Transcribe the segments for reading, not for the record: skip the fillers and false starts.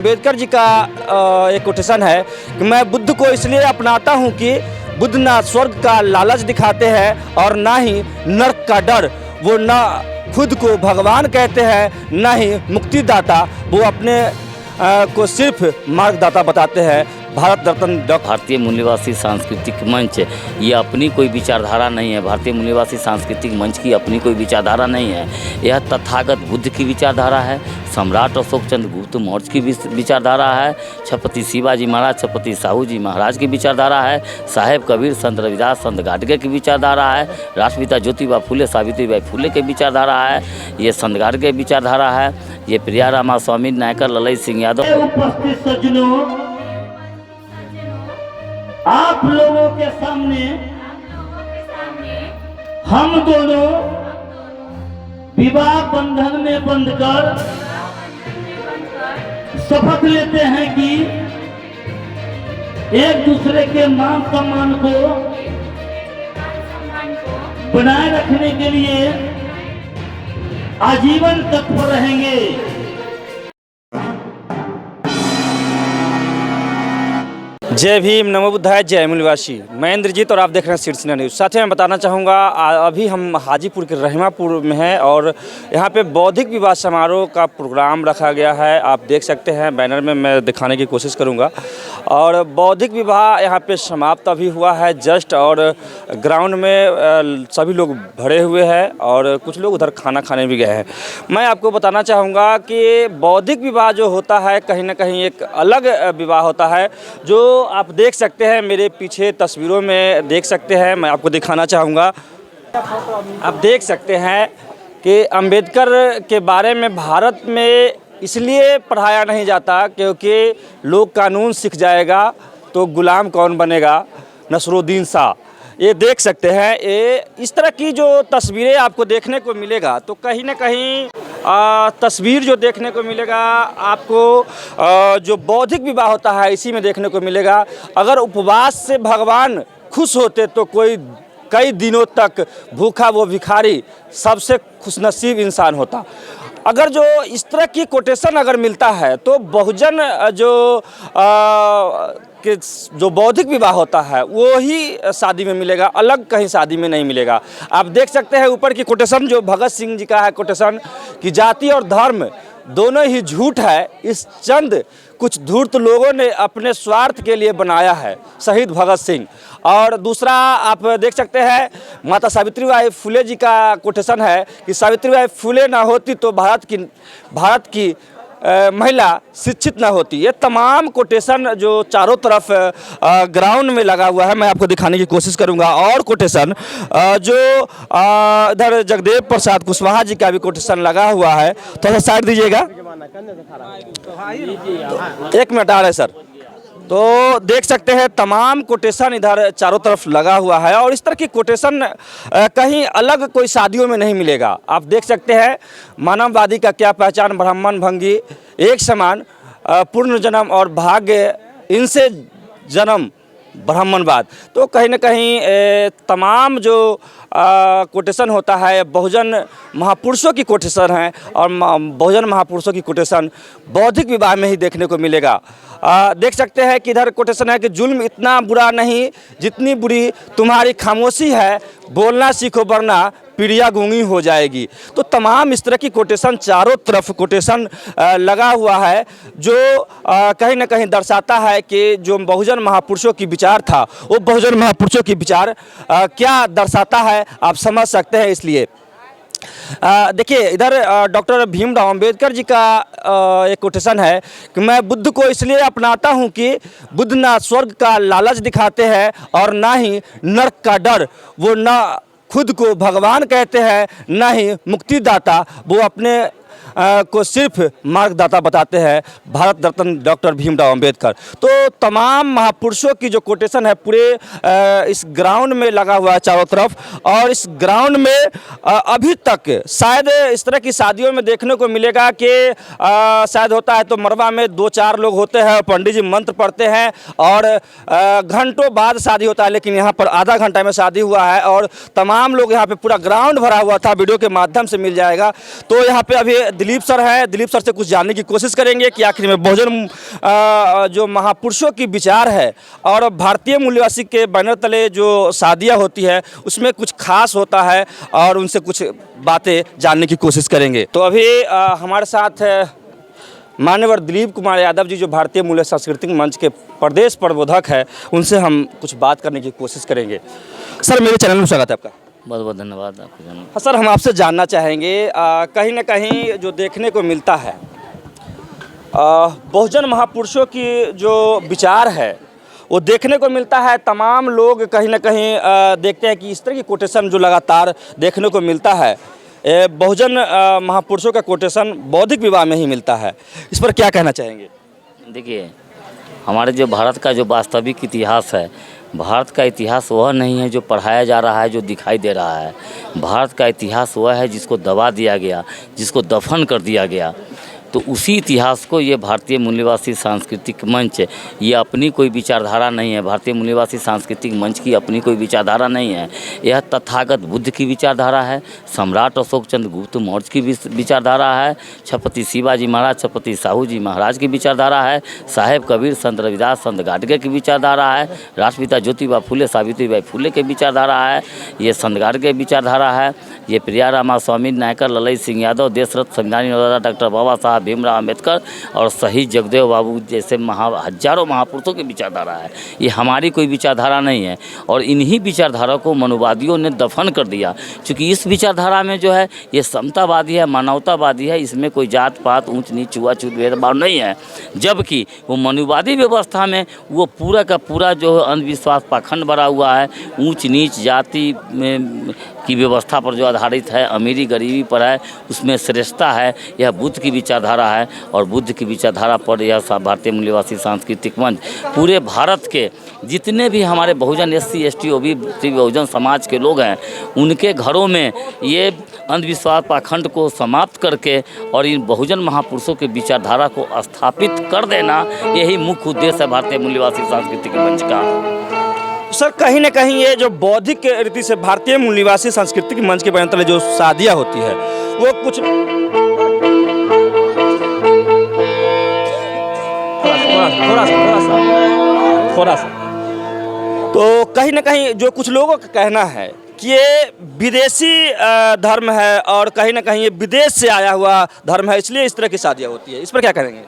अम्बेडकर जी का एक कोटेशन है कि मैं बुद्ध को इसलिए अपनाता हूँ कि बुद्ध ना स्वर्ग का लालच दिखाते हैं और ना ही नर्क का डर। वो ना खुद को भगवान कहते हैं ना ही मुक्तिदाता, वो अपने को सिर्फ मार्गदाता बताते हैं। भारत रत्न डॉक्टर भारतीय मूल्यवासी सांस्कृतिक मंच ये अपनी कोई विचारधारा नहीं है। भारतीय मूल्यवासी सांस्कृतिक मंच की अपनी कोई विचारधारा नहीं है। यह तथागत बुद्ध की विचारधारा है, सम्राट अशोक चंद्र गुप्त मौर्य की विचारधारा है, छत्रपति शिवाजी महाराज, छत्रपति साहू जी महाराज की विचारधारा है, साहेब कबीर, संत रविदास, संत गाडगे की विचारधारा है, राष्ट्रपिता ज्योतिबा फुले, सावित्रीबाई फुले की विचारधारा है, ये संत गाडगे विचारधारा है, ये प्रिया रामा स्वामी नायकर, ललई सिंह यादव। उपस्थित सज्जनों, आप लोगों के सामने हम दोनों विवाह बंधन में बंधकर शपथ लेते हैं कि एक दूसरे के मान सम्मान को बनाए रखने के लिए आजीवन तत्पर रहेंगे। जय भीम, नमो बुद्धाय, जय मूल्यवासी। मैं इंद्रजीत और आप देख रहे हैं शीर्षन्या न्यूज़। साथ ही मैं बताना चाहूँगा अभी हम हाजीपुर के रहिमापुर में हैं और यहाँ पे बौद्धिक विवाह समारोह का प्रोग्राम रखा गया है। आप देख सकते हैं बैनर में, मैं दिखाने की कोशिश करूँगा। और बौद्धिक विवाह यहाँ पे समाप्त अभी हुआ है जस्ट, और ग्राउंड में सभी लोग भरे हुए हैं और कुछ लोग उधर खाना खाने भी गए हैं। मैं आपको बताना चाहूँगा कि बौद्धिक विवाह जो होता है कहीं ना कहीं एक अलग विवाह होता है, जो आप देख सकते हैं मेरे पीछे तस्वीरों में देख सकते हैं। मैं आपको दिखाना चाहूँगा, आप देख सकते हैं कि अंबेडकर के बारे में भारत में इसलिए पढ़ाया नहीं जाता क्योंकि लोग कानून सीख जाएगा तो गुलाम कौन बनेगा, नसरुद्दीन शाह। ये देख सकते हैं, ये इस तरह की जो तस्वीरें आपको देखने को मिलेगा, तो कहीं ना कहीं तस्वीर जो देखने को मिलेगा आपको जो बौद्धिक विवाह होता है इसी में देखने को मिलेगा। अगर उपवास से भगवान खुश होते तो कोई कई दिनों तक भूखा वो भिखारी सबसे खुशनसीब इंसान होता। अगर जो इस तरह की कोटेशन अगर मिलता है तो बहुजन जो बौद्धिक विवाह होता है वो ही शादी में मिलेगा, अलग कहीं शादी में नहीं मिलेगा। आप देख सकते हैं ऊपर की कोटेशन जो भगत सिंह जी का है कोटेशन कि जाति और धर्म दोनों ही झूठ है, इस चंद कुछ धूर्त लोगों ने अपने स्वार्थ के लिए बनाया है, शहीद भगत सिंह। और दूसरा आप देख सकते हैं माता सावित्रीबाई फुले जी का कोटेशन है कि सावित्रीबाई फुले ना होती तो भारत की महिला शिक्षित ना होती। ये तमाम कोटेशन जो चारों तरफ ग्राउंड में लगा हुआ है मैं आपको दिखाने की कोशिश करूंगा। और कोटेशन जो इधर जगदेव प्रसाद कुशवाहा जी का भी कोटेशन लगा हुआ है, थोड़ा सा साइड दीजिएगा, एक मिनट आ रहे सर। तो देख सकते हैं तमाम कोटेशन इधर चारों तरफ लगा हुआ है और इस तरह की कोटेशन कहीं अलग कोई शादियों में नहीं मिलेगा। आप देख सकते हैं मानववादी का क्या पहचान, ब्राह्मण भंगी एक समान, पूर्ण जन्म और भाग्य इनसे जन्म ब्राह्मणवाद। तो कहीं ना कहीं तमाम जो कोटेशन होता है बहुजन महापुरुषों की कोटेशन है और बहुजन महापुरुषों की कोटेशन बौद्धिक विवाह में ही देखने को मिलेगा। देख सकते हैं कि इधर कोटेशन है कि जुल्म इतना बुरा नहीं जितनी बुरी तुम्हारी खामोशी है, बोलना सीखो वरना पीढ़िया गूंगी हो जाएगी। तो तमाम इस तरह की कोटेशन चारों तरफ कोटेशन लगा हुआ है जो कहीं ना कहीं दर्शाता है कि जो बहुजन महापुरुषों की विचार था वो बहुजन महापुरुषों की विचार क्या दर्शाता है आप समझ सकते हैं। इसलिए देखिए इधर डॉक्टर भीमराव अंबेडकर जी का एक कोटेशन है कि मैं बुद्ध को इसलिए अपनाता हूँ कि बुद्ध ना स्वर्ग का लालच दिखाते हैं और ना ही नर्क का डर। वो ना खुद को भगवान कहते हैं ना ही मुक्तिदाता, वो अपने को सिर्फ मार्गदाता बताते हैं। भारत रत्न डॉक्टर भीमराव अंबेडकर। तो तमाम महापुरुषों की जो कोटेशन है पूरे इस ग्राउंड में लगा हुआ है चारों तरफ, और इस ग्राउंड में अभी तक शायद इस तरह की शादियों में देखने को मिलेगा कि शायद होता है तो मरवा में 2-4 लोग होते हैं, पंडित जी मंत्र पढ़ते हैं और घंटों बाद शादी होता है, लेकिन यहाँ पर आधा घंटा में शादी हुआ है और तमाम लोग यहाँ पे पूरा ग्राउंड भरा हुआ था, वीडियो के माध्यम से मिल जाएगा। तो यहाँ पे अभी दिलीप सर हैं, दिलीप सर से कुछ जानने की कोशिश करेंगे कि आखिर में बहुजन जो महापुरुषों की विचार है और भारतीय मूल्यवासी के बैनर तले जो शादियाँ होती है उसमें कुछ खास होता है, और उनसे कुछ बातें जानने की कोशिश करेंगे। तो अभी हमारे साथ मान्यवर दिलीप कुमार यादव जी, जो भारतीय मूल्य सांस्कृतिक मंच के प्रदेश प्रबोधक है, उनसे हम कुछ बात करने की कोशिश करेंगे। सर, मेरे चैनल में स्वागत है आपका। बहुत बहुत धन्यवाद आपको। हाँ सर, हम आपसे जानना चाहेंगे, कहीं ना कहीं जो देखने को मिलता है बहुजन महापुरुषों की जो विचार है वो देखने को मिलता है। तमाम लोग कहीं ना कहीं देखते हैं कि इस तरह की कोटेशन जो लगातार देखने को मिलता है, बहुजन महापुरुषों का कोटेशन बौद्धिक विवाह में ही मिलता है। इस पर क्या कहना चाहेंगे? देखिए, हमारे जो भारत का जो वास्तविक इतिहास है, भारत का इतिहास वह नहीं है जो पढ़ाया जा रहा है, जो दिखाई दे रहा है। भारत का इतिहास वह है जिसको दबा दिया गया, जिसको दफन कर दिया गया। तो उसी इतिहास को ये भारतीय मूल्यवासी सांस्कृतिक मंच, ये अपनी कोई विचारधारा नहीं है। भारतीय मूल्यवासी सांस्कृतिक मंच की अपनी कोई विचारधारा नहीं है। यह तथागत बुद्ध की विचारधारा है, सम्राट अशोक चंद्र गुप्त मौर्य की विचारधारा है, छत्रपति शिवाजी महाराज, छत्रपति साहू जी महाराज की विचारधारा है, साहेब कबीर, संत रविदास, संत गाडगे की विचारधारा है, राष्ट्रपिता ज्योतिबा फुले, सावित्रीबाई फुले की विचारधारा है, ये संत गाडगे विचारधारा है, ये प्रिया रामा स्वामी नायकर, ललई सिंह यादव, देशरथ संविधानी निर्माता डॉक्टर बाबा साहब भीमराव अम्बेडकर और शहीद जगदेव बाबू जैसे हजारों महापुरुषों की विचारधारा है। ये हमारी कोई विचारधारा नहीं है, और इन्हीं विचारधारा को मनुवादियों ने दफन कर दिया। क्योंकि इस विचारधारा में जो है ये समतावादी है, मानवतावादी है, इसमें कोई जात पात, ऊंच नीच, छुआछूत, भेदभाव नहीं है। जबकि वो मनुवादी व्यवस्था में वो पूरा का पूरा जो अंधविश्वास पाखंड भरा हुआ है, ऊंच नीच जाति में की व्यवस्था पर जो आधारित है, अमीरी गरीबी पर है, उसमें श्रेष्ठता है। यह बुद्ध की विचारधारा है, और बुद्ध की विचारधारा पर यह भारतीय मूल्यवासी सांस्कृतिक मंच पूरे भारत के जितने भी हमारे बहुजन SC ST OBC Bahujan Samaj के लोग हैं, उनके घरों में ये अंधविश्वास पाखंड को समाप्त करके और इन बहुजन महापुरुषों के विचारधारा को स्थापित कर देना, यही मुख्य उद्देश्य है भारतीय मूल्यवासी सांस्कृतिक मंच का। सर, कहीं ना कहीं ये जो बौद्धिक रीति से भारतीय मूल्यवासी सांस्कृतिक मंच के बैनर तले जो शादियाँ होती है वो कुछ थोड़ा सा तो कहीं ना कहीं जो कुछ लोगों का कहना है कि ये विदेशी धर्म है और कहीं ना कहीं ये विदेश से आया हुआ धर्म है, इसलिए इस तरह की शादियाँ होती है। इस पर क्या करेंगे?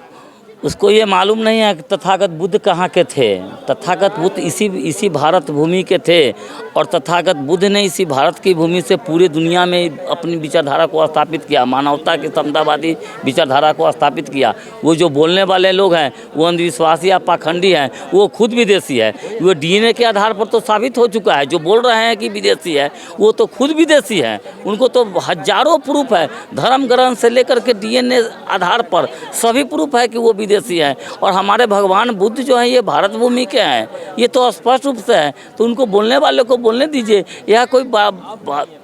उसको ये मालूम नहीं है कि तथागत बुद्ध कहाँ के थे। तथागत बुद्ध इसी भारत भूमि के थे, और तथागत बुद्ध ने इसी भारत की भूमि से पूरे दुनिया में अपनी विचारधारा को स्थापित किया, मानवता की समतावादी विचारधारा को स्थापित किया। वो जो बोलने वाले लोग हैं वो अंधविश्वासी या पाखंडी हैं, वो खुद विदेशी है। वो DNA के आधार पर तो साबित हो चुका है। जो बोल रहे हैं कि विदेशी है वो तो खुद विदेशी है, उनको तो हजारों प्रूफ है, धर्म ग्रंथ से लेकर के DNA आधार पर सभी प्रूफ है कि वो विदेशी है। और हमारे भगवान बुद्ध जो है ये भारत भूमि के हैं, ये तो स्पष्ट रूप से है। तो उनको बोलने वाले को बोलने दीजिए। यह कोई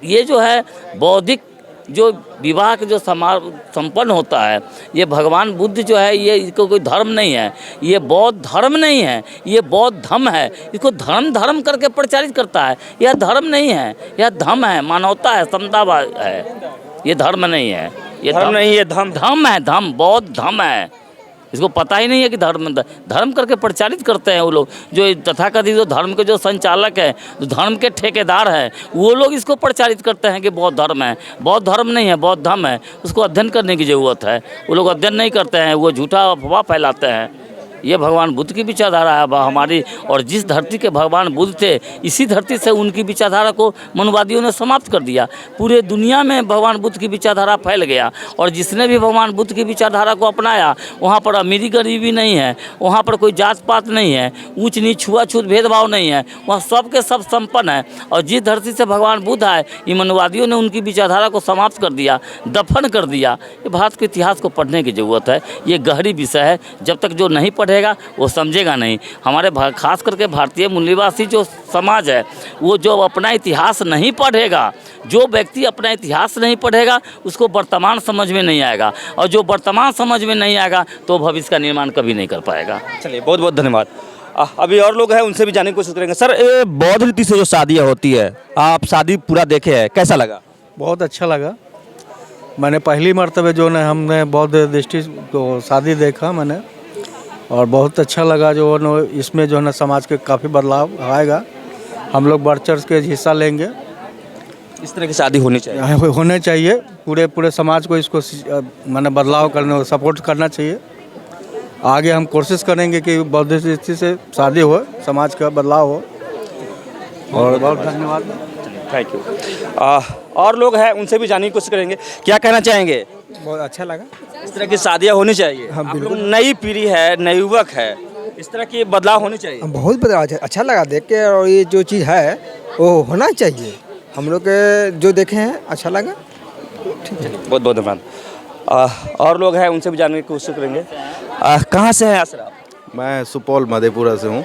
ये जो है बौद्धिक जो विवाह के जो संपन्न होता है, ये भगवान बुद्ध जो है ये इसको कोई धर्म नहीं है, ये बौद्ध धर्म नहीं है, ये बौद्ध धम्म है। इसको धर्म करके प्रचारित करता है। यह धर्म नहीं है, यह धम्म है, मानवता है, समता है। ये धर्म नहीं है, ये धर्म नहीं है, धम्म है, धम्म बौद्ध धम्म है। इसको पता ही नहीं है कि धर्म करके प्रचारित करते हैं वो लोग। जो तथाकथित जो धर्म के जो संचालक है, जो धर्म के ठेकेदार हैं, वो लोग इसको प्रचारित करते हैं कि बौद्ध धर्म है। बौद्ध धर्म नहीं है, बौद्ध धम्म है। उसको अध्ययन करने की ज़रूरत है। वो लोग अध्ययन नहीं करते हैं, वो झूठा अफवाह फैलाते हैं। ये भगवान बुद्ध की विचारधारा है हमारी, और जिस धरती के भगवान बुद्ध थे इसी धरती से उनकी विचारधारा को मनुवादियों ने समाप्त कर दिया। पूरे दुनिया में भगवान बुद्ध की विचारधारा फैल गया, और जिसने भी भगवान बुद्ध की विचारधारा को अपनाया वहाँ पर अमीरी गरीबी नहीं है, वहाँ पर कोई जात पात नहीं है, ऊंच नीच छुआछूत भेदभाव नहीं है, वहाँ सब के सब संपन्न है। और जिस धरती से भगवान बुद्ध आए, ये मनुवादियों ने उनकी विचारधारा को समाप्त कर दिया, दफन कर दिया। ये भारत के इतिहास को पढ़ने की ज़रूरत है। ये गहरी विषय है, जब तक जो नहीं पढ़ेगा वो समझेगा नहीं। हमारे खास करके भारतीय मूल्यवासी जो समाज है, वो जो अपना इतिहास नहीं पढ़ेगा, जो व्यक्ति अपना इतिहास नहीं पढ़ेगा उसको वर्तमान समझ में नहीं आएगा, और जो वर्तमान समझ में नहीं आएगा तो भविष्य का निर्माण कभी नहीं कर पाएगा। चलिए, बहुत बहुत धन्यवाद। अभी और लोग हैं, उनसे भी जानने की कोशिश करेंगे। सर, बौद्ध रीति से जो शादियाँ होती है, आप शादी पूरा देखे हैं, कैसा लगा? बहुत अच्छा लगा। मैंने पहली मर्तबे जो है हमने बौद्ध दृष्टि को शादी देखा मैंने, और बहुत अच्छा लगा। जो है न इसमें जो है ना समाज के काफ़ी बदलाव आएगा। हम लोग बढ़ चढ़ के हिस्सा लेंगे। इस तरह की शादी होनी चाहिए। होने चाहिए। पूरे समाज को इसको मैंने बदलाव करने सपोर्ट करना चाहिए। आगे हम कोशिश करेंगे कि बौद्ध दृष्टि से शादी हो, समाज का बदलाव हो। और बहुत धन्यवाद। Thank you. और लोग हैं, उनसे भी जानने की कोशिश करेंगे। क्या कहना चाहेंगे? बहुत अच्छा लगा। इस तरह की शादियाँ होनी चाहिए। हाँ, आप लोग बिल्कुल। नई पीढ़ी है, नए युवक है, इस तरह की बदलाव होनी चाहिए। बहुत बदलाव अच्छा लगा देख के, और ये जो चीज़ है वो होना चाहिए। हम लोग के जो देखे हैं अच्छा लगा। बहुत बहुत धन्यवाद। और लोग हैं, उनसे भी जानने की कोशिश करेंगे। कहाँ से हैं सर आप? मैं सुपौल मधेपुरा से हूँ।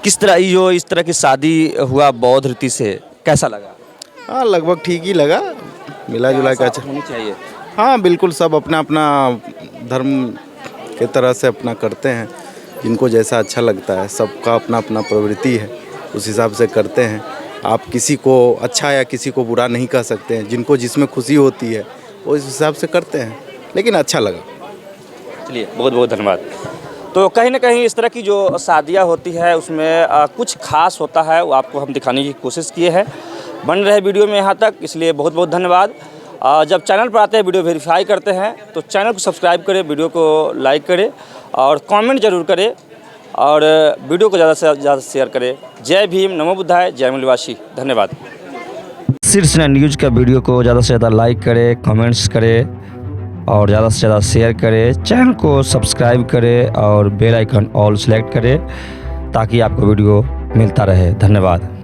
किस तरह जो इस तरह की शादी हुआ बौद्ध रीति से, कैसा लगा? हाँ, लगभग ठीक ही लगा, मिला जुला के अच्छा। होनी चाहिए। हाँ बिल्कुल, सब अपना अपना धर्म के तरह से अपना करते हैं, जिनको जैसा अच्छा लगता है। सबका अपना अपना प्रवृत्ति है, उस हिसाब से करते हैं। आप किसी को अच्छा या किसी को बुरा नहीं कह सकते हैं। जिनको जिसमें खुशी होती है वो इस हिसाब से करते हैं, लेकिन अच्छा लगा। चलिए, बहुत बहुत धन्यवाद। तो कहीं ना कहीं इस तरह की जो शादियाँ होती है उसमें कुछ खास होता है, वो आपको हम दिखाने की कोशिश किए हैं। बन रहे वीडियो में यहाँ तक, इसलिए बहुत बहुत धन्यवाद। जब चैनल पर आते हैं, वीडियो वेरीफाई करते हैं, तो चैनल को सब्सक्राइब करें, वीडियो को लाइक करें और कमेंट जरूर करें, और वीडियो को ज़्यादा से ज़्यादा शेयर करें। जय भीम, नमो बुद्धाय, जय मूल्यवासी। धन्यवाद। शीर्ष न्यूज़ का वीडियो को ज़्यादा से ज़्यादा लाइक करें, कमेंट्स करें और ज़्यादा से ज़्यादा शेयर करें। चैनल को सब्सक्राइब करें और बेल आइकन ऑल सेलेक्ट करें, ताकि आपको वीडियो मिलता रहे। धन्यवाद।